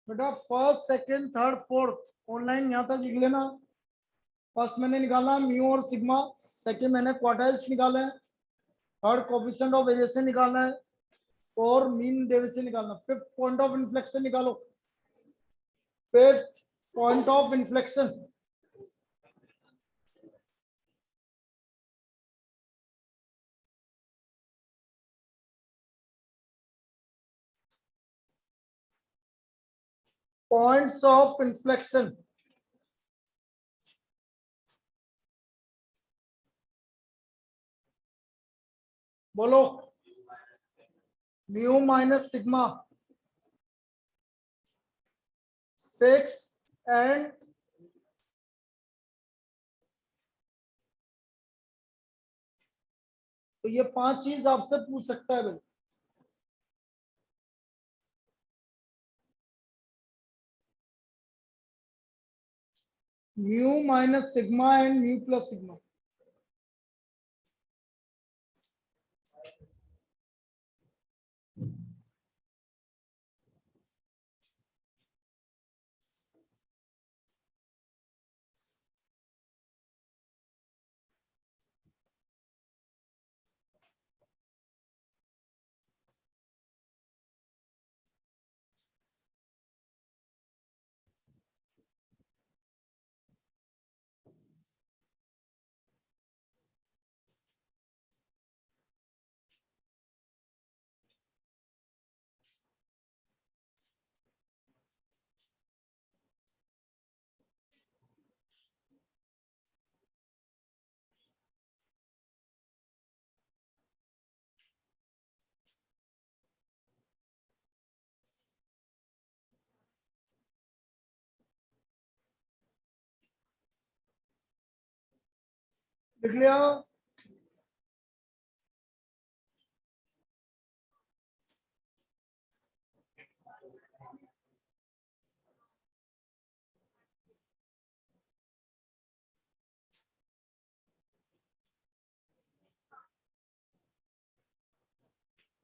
बेटा first second third fourth online यहाँ तक लिख लेना। फर्स्ट मैंने निकाला म्यू और सिग्मा, सेकंड मैंने क्वार्टाइल्स निकाले हैं, थर्ड कोफिशिएंट ऑफ वेरिएशन निकालना है, और मीन डेविएशन निकालना। फिफ्थ पॉइंट ऑफ इन्फ्लेक्शन निकालो। Fifth point of inflection points of inflection बोलो। म्यू माइनस सिग्मा 6 एंड तो ये 5 चीज आपसे पूछ सकता है भाई। Mu minus sigma and mu plus sigma. लिख लिया।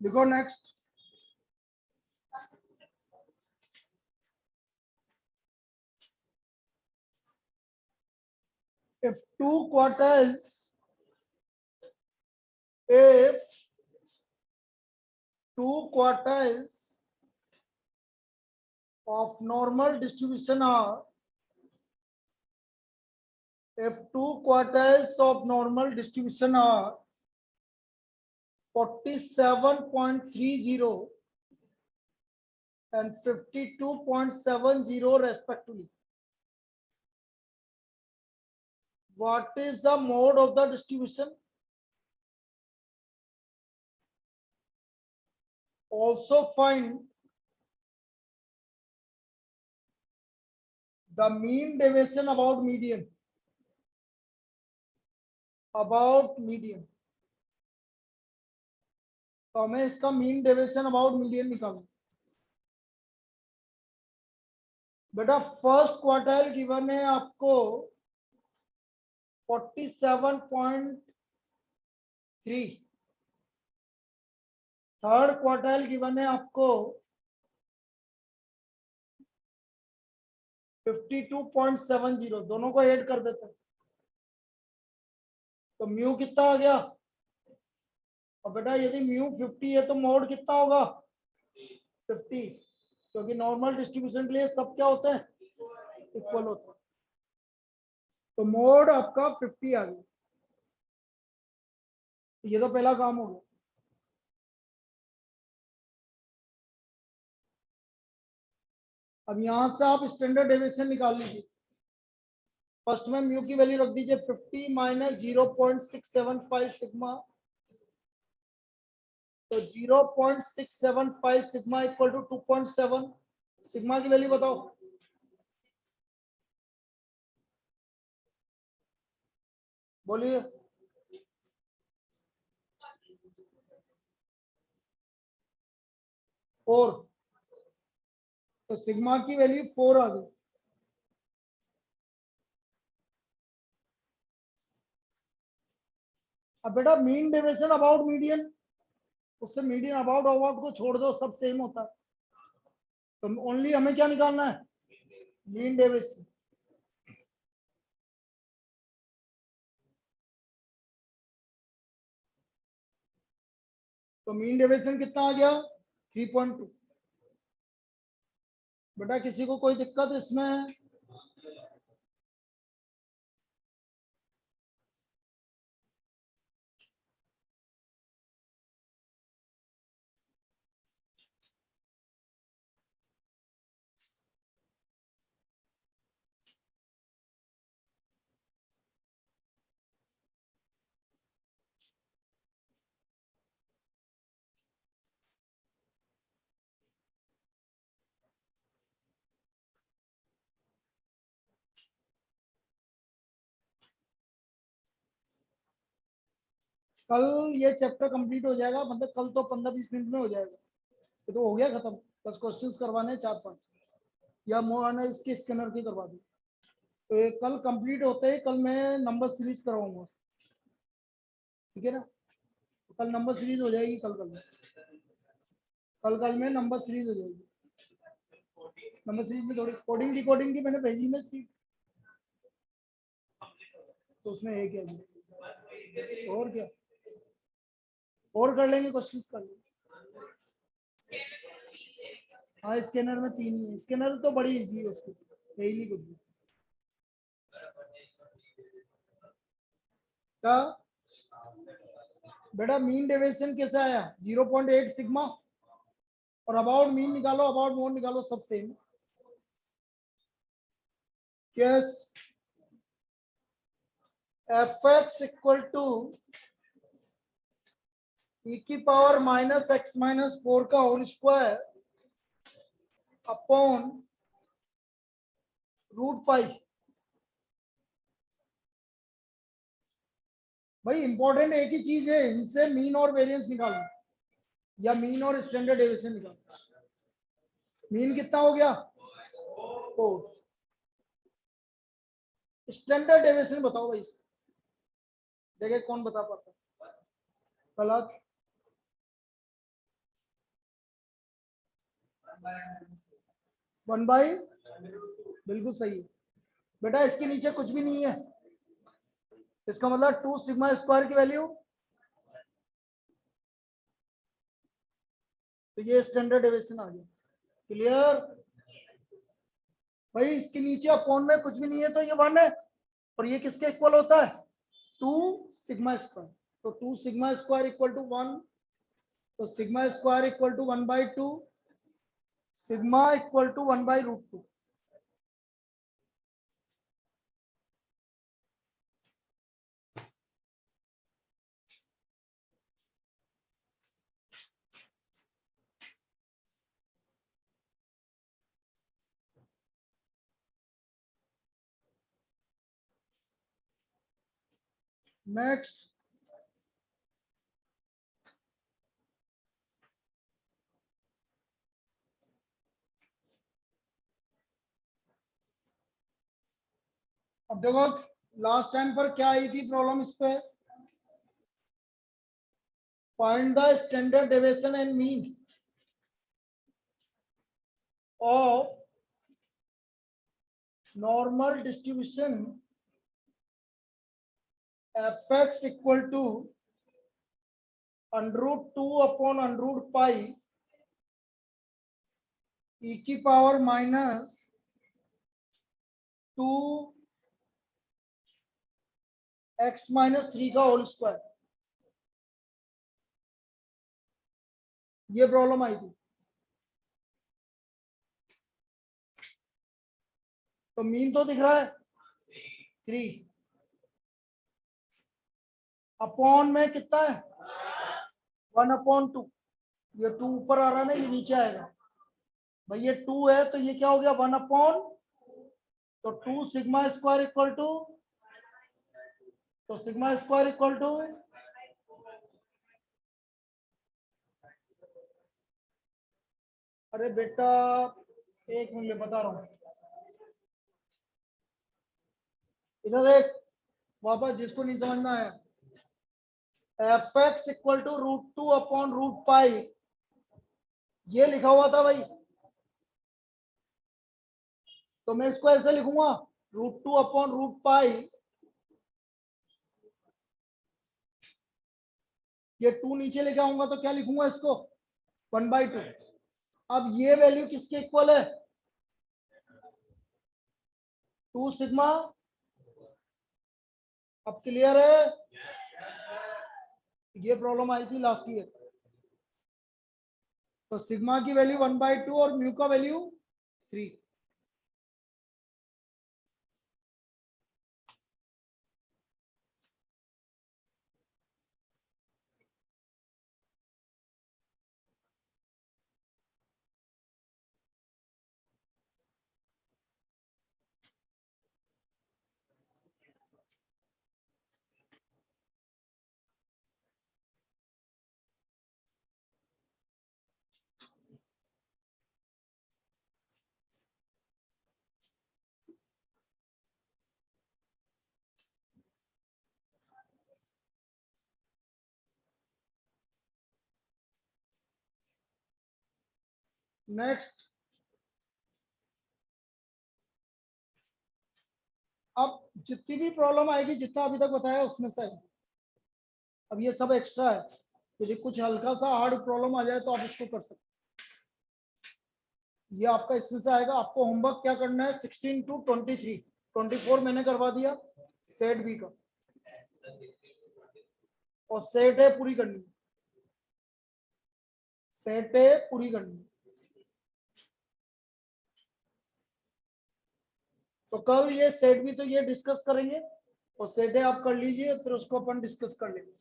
लिखो next. if two quartiles if two quartiles of normal distribution are if two quartiles of normal distribution are 47.30 and 52.70 respectively, what is the mode of the distribution? Also find the mean deviation about median. तो हमें इसका mean deviation about median निकालना। बेटा first quartile given है आपको 47.3, third quartile given है आपको 52.70, दोनों को ऐड कर देते हैं तो म्यू कितना आ गया। और बेटा यदि म्यू 50 है तो मोड कितना होगा 50, क्योंकि नॉर्मल डिस्ट्रीब्यूशन के लिए सब क्या होते हैं इक्वल होते हैं। तो मोड आपका 50 आ गया। ये तो पहला काम हो गया। अब यहां से आप स्टैंडर्ड डेविएशन निकाल लीजिए। फर्स्ट में म्यू की वैल्यू रख दीजिए 50 माइनस 0.675 सिग्मा, तो 0.675 सिग्मा इक्वल टू 2.7। सिग्मा की वैल्यू बताओ। बोलिए। 4, तो सिग्मा की वैल्यू 4 आ गई। अब बेटा मीन डेविएशन अबाउट मीडियन, उससे मीडियन अबाउट अबाउट को छोड़ दो, सब सेम होता है। तो ओनली हमें क्या निकालना है, मीन डेविएशन। तो मीन डेविएशन कितना आ गया, 3.2। बेटा किसी को कोई दिक्कत इसमें? कल ये चैप्टर कंप्लीट हो जाएगा, मतलब कल तो 15-20 मिनट में हो जाएगा, ये तो हो गया खत्म। बस क्वेश्चंस करवाने 4-5, या मोहन इसके स्कैनर की करवा दी। तो ये कल कंप्लीट होते ही कल मैं नंबर सीरीज करवाऊंगा, ठीक है ना? तो कल नंबर सीरीज हो जाएगी, कल में नंबर सीरीज हो जाएगी। नंबर सीरीज में थोड़ी कोडिंग डिकोडिंग की मैंने भेजी ना सीट, तो उसमें है क्या जी? और क्या, और कर लेंगे, क्वेश्चंस कर लेंगे। हाँ स्कैनर में 3 ही है, स्कैनर तो बड़ी इजी है उसकी, यही नहीं कुछ भी। क्या बेटा मीन डेविएशन कैसे आया, 0.8 सिग्मा, और अबाउट मीन निकालो, अबाउट मोड निकालो, सब same. Yes, fx equal to e की पावर -x-4 का होल स्क्वायर अपॉन √π। भाई इंपॉर्टेंट एक ही चीज है, इनसे मीन और वेरिएंस निकालना, या मीन और स्टैंडर्ड डेविएशन निकालना। मीन कितना हो गया, 4। स्टैंडर्ड डेविएशन बताओ भाई, देखे कौन बता पाता। गलत, 1/, बिल्कुल सही है बेटा। इसके नीचे कुछ भी नहीं है, इसका मतलब 2 सिग्मा स्क्वायर की वैल्यू, तो ये स्टैंडर्ड डेविएशन आ गया। क्लियर भाई? इसके नीचे अपॉन में कुछ भी नहीं है, तो ये 1 है, और ये किसके इक्वल होता है, 2 सिग्मा स्क्वायर। तो 2 सिग्मा स्क्वायर इक्वल टू 1, तो sigma square equal to 1/2, sigma equal to 1/√2। Next, अब देखो लास्ट टाइम पर क्या आई थी प्रॉब्लम इस पे, find the standard deviation and mean of normal distribution fx equal to √2 upon √π e की पावर -2x-3 का होल स्क्वायर। ये प्रॉब्लम आई थी। तो मीन तो दिख रहा है 3, अपॉन में कितना है 1/2। ये 2 ऊपर आ रहा है ना, ये नीचे आएगा भाई, ये 2 है तो ये क्या हो गया 1/, तो 2 सिग्मा स्क्वायर इक्वल टू, तो सिग्मा स्क्वायर इक्वल टू, अरे बेटा एक मिनट बता रहा हूं, इधर देख वापस, जिसको नहीं समझना है, fx इक्वल टू √2 अपॉन √π, ये लिखा हुआ था भाई, तो मैं इसको ऐसे लिखूंगा √2/√पाई, ये 2 नीचे लेके आऊंगा तो क्या लिखूंगा इसको 1/2। अब ये वैल्यू किसके इक्वल है 2 सिग्मा। अब क्लियर है, ये प्रॉब्लम आई थी लास्ट ईयर। तो सिग्मा की वैल्यू 1/2 और म्यू का वैल्यू 3। नेक्स्ट, अब जितनी भी प्रॉब्लम आएगी जितना अभी तक बताया उसमें से, अब ये सब एक्स्ट्रा है, यदि कुछ हल्का सा हार्ड प्रॉब्लम आ जाए तो आप इसको कर सकते। ये आपका इसमें से आएगा। आपको होमवर्क क्या करना है 16 to 23, 24 मैंने करवा दिया सेट बी का, और सेट है पूरी करनी, सेट है पूरी करनी। तो कल ये सेट भी तो ये डिस्कस करेंगे, और सेट है आप कर लीजिए, फिर उसको अपन डिस्कस कर लेंगे।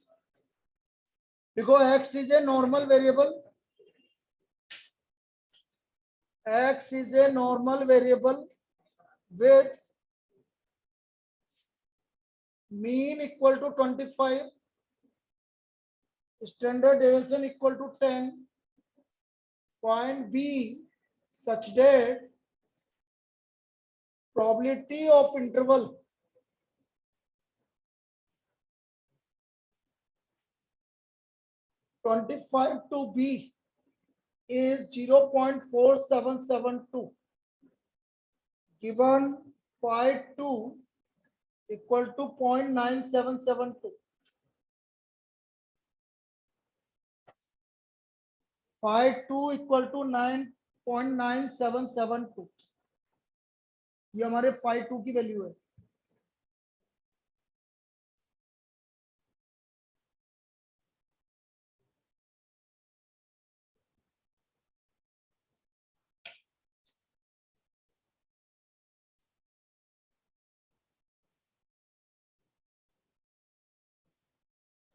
देखो x is a normal variable, x is a normal variable with mean equal to 25, standard deviation equal to 10, point B such that probability of interval (25) to B is 0.4772, given phi 2 equal to 0.9772, phi 2 equal to 9.9772, ये हमारे phi 2 की value है।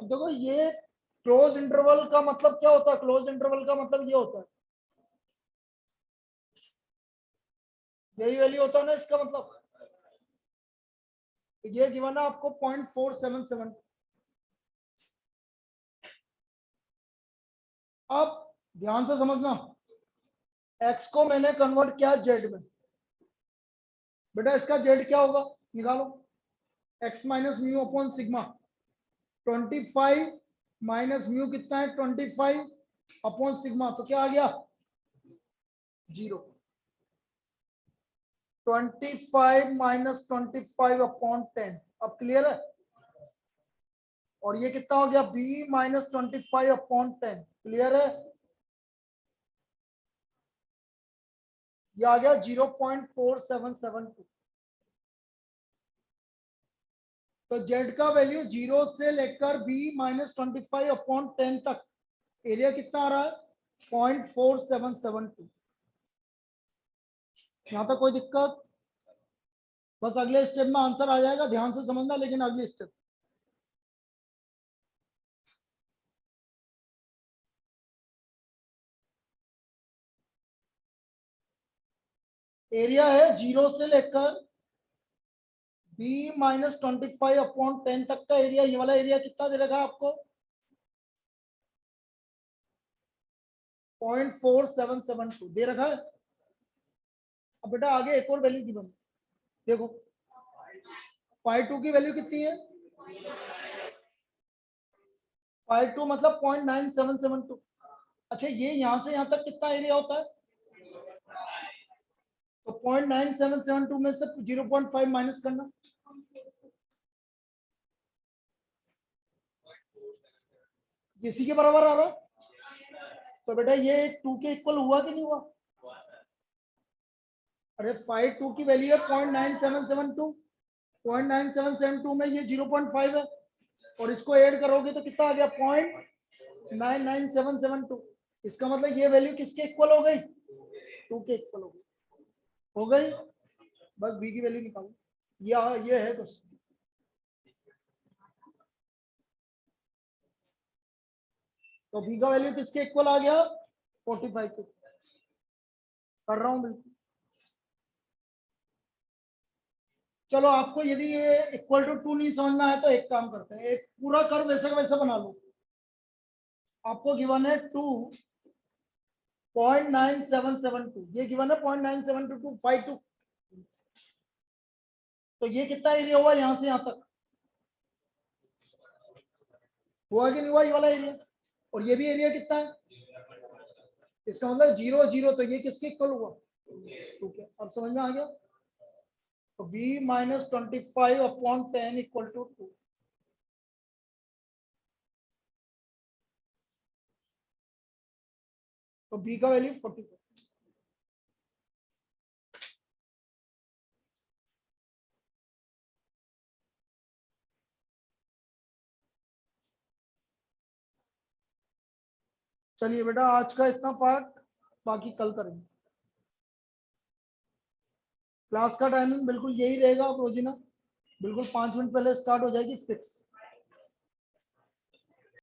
अब देखो ये close interval का मतलब क्या होता है, क्लोज इंटरवल का मतलब ये होता है, यही वैल्यू होता है ना इसका मतलब। ये गिवन है आपको 0.477। अब ध्यान से समझना, x को मैंने कन्वर्ट किया z में, बेटा इसका z क्या होगा निकालो, x minus mu upon sigma, 25 minus mu कितना है 25 अपॉन सिग्मा, तो क्या आ गया 0। 25 माइनस 25 अपॉन 10, अब क्लियर है। और ये कितना हो गया b माइनस 25 अपॉन 10, क्लियर है। ये आ गया 0.4772। तो z का वैल्यू 0 से लेकर b माइनस 25 अपॉन 10 तक एरिया कितना आ रहा है 0.4772। यहाँ तक कोई दिक्कत, बस अगले स्टेप में आंसर आ जाएगा, ध्यान से समझना लेकिन अगले स्टेप। एरिया है 0 से लेकर b माइनस 25 अपॉन 10 तक का एरिया, ये वाला एरिया कितना दे रखा है आपको 0.4772 दे रखा है। अब बेटा आगे एक और वैल्यू गिवन, देखो phi 2 की वैल्यू कितनी है phi 2 मतलब 0.9772। अच्छा ये यहां से यहां तक कितना एरिया होता है तो 0.9772 में से 0.5 माइनस करना, इसी के बराबर आ रहा। तो बेटा ये 2 के इक्वल हुआ कि नहीं हुआ? अरे 5 2 की वैल्यू है 0.9772, 0.9772 में ये 0.5 है, और इसको ऐड करोगे तो कितना आ गया 0.99772। इसका मतलब ये वैल्यू किसके इक्वल हो गई? 2 के इक्वल हो गई। बस बी की वैल्यू निकालो, ये है क्वेश्चन। तो बी का वैल्यू किसके इक्वल आ गया? 45 के। कर रहा हूं बिल्कुल। चलो आपको यदि ये इक्वल टू 2 नहीं समझना है तो एक काम करते हैं, एक पूरा कर्व वैसे का वैसा बना लो। आपको गिवन है 2.9772, ये गिवन है 0.972252। तो ये कितना एरिया हुआ यहां से यहां तक? हुआ कि नहीं हुआ ये वाला एरिया? और ये भी एरिया कितना है? इसका मतलब 0 0, तो ये किसके इक्वल हुआ? ठीक है, अब समझ में आ गया। तो b माइनस 25/10 इक्वल टू 2। तो b का वैल्यू 44। चलिए बेटा आज का इतना पार्ट, बाकी कल करेंगे। क्लास का टाइमिंग बिल्कुल यही रहेगा रोजीना, बिल्कुल 5 मिनट पहले स्टार्ट हो जाएगी फिक्स।